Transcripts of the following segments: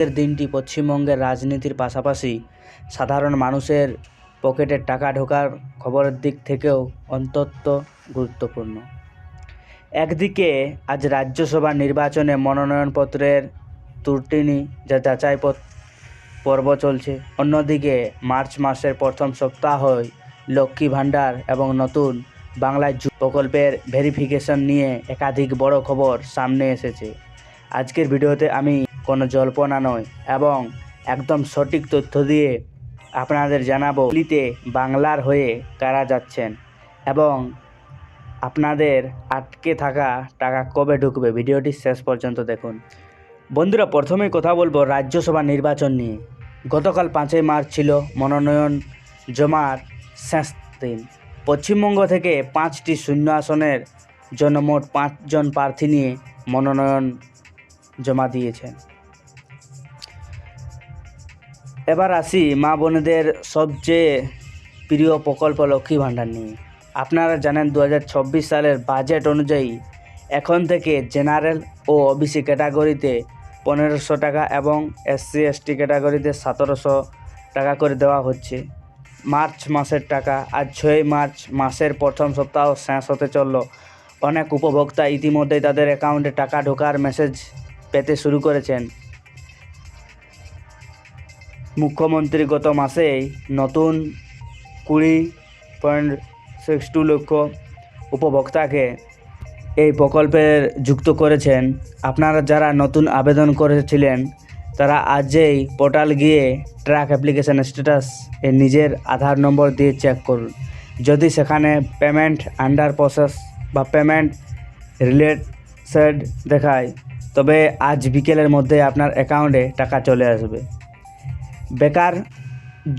আজকের দিনটি পশ্চিমবঙ্গের রাজনীতির পাশাপাশি সাধারণ মানুষের পকেটে টাকা ঢোকার খবরের দিক থেকেও অত্যন্ত গুরুত্বপূর্ণ। একদিকে আজ রাজ্যসভা নির্বাচনে মনোনয়নপত্রের ত্রুটিনি যাচাই পর্ব চলছে, অন্যদিকে মার্চ মাসের প্রথম সপ্তাহই লক্ষ্মী ভাণ্ডার এবং নতুন বাংলায় প্রকল্পের ভেরিফিকেশন নিয়ে একাধিক বড় খবর সামনে এসেছে। আজকের ভিডিওতে আমি কোনো জল্পনা নয় এবং একদম সঠিক তথ্য দিয়ে আপনাদের জানাবো দিল্লিতে বাংলার হয়ে কারা যাচ্ছেন এবং আপনাদের আটকে থাকা টাকা কবে ঢুকবে। ভিডিওটি শেষ পর্যন্ত দেখুন। বন্ধুরা, প্রথমেই কথা বলবো রাজ্যসভা নির্বাচন নিয়ে। গতকাল 5ই মার্চ ছিল মনোনয়ন জমার শেষ দিন। পশ্চিমবঙ্গ থেকে 5টি শূন্য আসনের জন্য মোট 5 জন প্রার্থী নিয়ে মনোনয়ন জমা দিয়েছেন। এবার আসি মা বোনেদের সবচেয়ে প্রিয় প্রকল্প লক্ষ্মী ভাণ্ডার নিয়ে। আপনারা জানেন 2024 সালের বাজেট অনুযায়ী এখন থেকে জেনারেল ও ওবিসি ক্যাটাগরিতে 1500 টাকা এবং SC ST ক্যাটাগরিতে 1700 টাকা করে দেওয়া হচ্ছে। মার্চ মাসের টাকা আজ 6 মার্চ মাসের প্রথম সপ্তাহ শেষ হতে চলল। অনেক উপভোক্তা ইতিমধ্যেই তাদের অ্যাকাউন্টে টাকা ঢোকার মেসেজ পেতে শুরু করেছেন। মুখ্যমন্ত্রী গত মাসেই নতুন 20.62 লক্ষ উপভোক্তাকে এই প্রকল্পের যুক্ত করেছেন। আপনারা যারা নতুন আবেদন করেছিলেন তারা আজই পোর্টাল গিয়ে ট্র্যাক অ্যাপ্লিকেশন স্ট্যাটাস নিজের আধার নম্বর দিয়ে চেক করুন। যদি সেখানে পেমেন্ট আন্ডার প্রসেস বা পেমেন্ট রিলেটেড দেখায় তবে আজ বিকেলের মধ্যে আপনার অ্যাকাউন্টে টাকা চলে আসবে। বেকার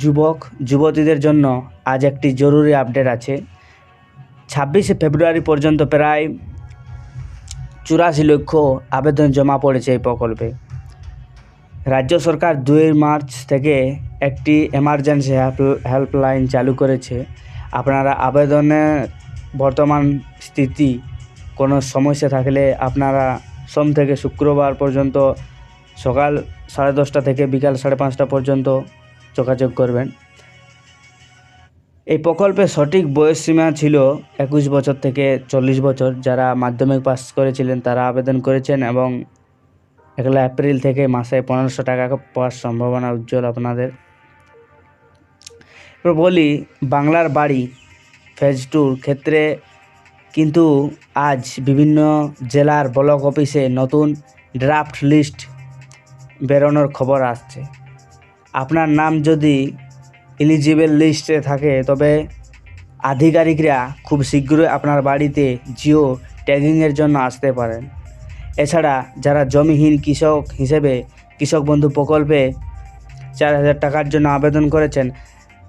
যুবক যুবতীদের জন্য আজ একটি জরুরি আপডেট আছে। 26শে ফেব্রুয়ারি পর্যন্ত প্রায় 84 লক্ষ আবেদন জমা পড়েছে এই প্রকল্পে। রাজ্য সরকার 2 মার্চ থেকে একটি এমার্জেন্সি হেল্পলাইন চালু করেছে। আপনারা আবেদনের বর্তমান স্থিতি কোনো সমস্যা থাকলে আপনারা সোম থেকে শুক্রবার পর্যন্ত সকাল 10:30 থেকে বিকাল 5:30 পর্যন্ত যোগাযোগ করবেন। এই প্রকল্পে সঠিক বয়সসীমা ছিল 21 বছর থেকে 40 বছর। যারা মাধ্যমিক পাস করেছিলেন তারা আবেদন করেছেন এবং 1 এপ্রিল থেকে মাসে 1500 টাকা পাওয়ার সম্ভাবনা উজ্জ্বল আপনাদের। এবার বলি বাংলার বাড়ি ফেজ 2 ক্ষেত্রে কিন্তু আজ বিভিন্ন জেলার ব্লক অফিসে নতুন ড্রাফট লিস্ট বেরোনোর খবর আসছে। আপনার নাম যদি এলিজিবল লিস্টে থাকে তবে আধিকারিকরা খুব শীঘ্রই আপনার বাড়িতে জিও ট্যাগিংয়ের জন্য আসতে পারেন। এছাড়া যারা জমিহীন কৃষক হিসেবে কৃষক বন্ধু প্রকল্পে 4000 টাকার জন্য আবেদন করেছেন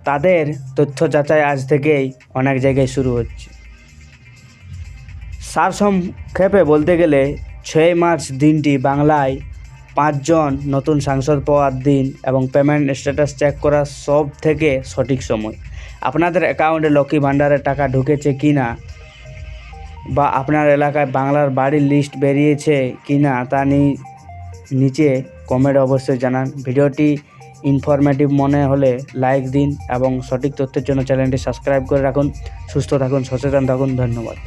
তাদের তথ্য যাচাই আজ থেকেই অনেক জায়গায় শুরু হচ্ছে। সারসংক্ষেপে বলতে গেলে 6 মার্চ দিনটি বাংলায় 5 জন নতুন সাংসদ পাওয়ার দিন এবং পেমেন্ট স্ট্যাটাস চেক করার সব থেকে সঠিক সময়। আপনাদের অ্যাকাউন্টে লক্ষ্মী ভাণ্ডারের টাকা ঢুকেছে কি না বা আপনার এলাকায় বাংলার বাড়ির লিস্ট বেরিয়েছে কি না তা নিচে কমেন্ট অবশ্যই জানান। ভিডিওটি ইনফরমেটিভ মনে হলে লাইক দিন এবং সঠিক তথ্যের জন্য চ্যানেলটি সাবস্ক্রাইব করে রাখুন। সুস্থ থাকুন, সচেতন থাকুন। ধন্যবাদ।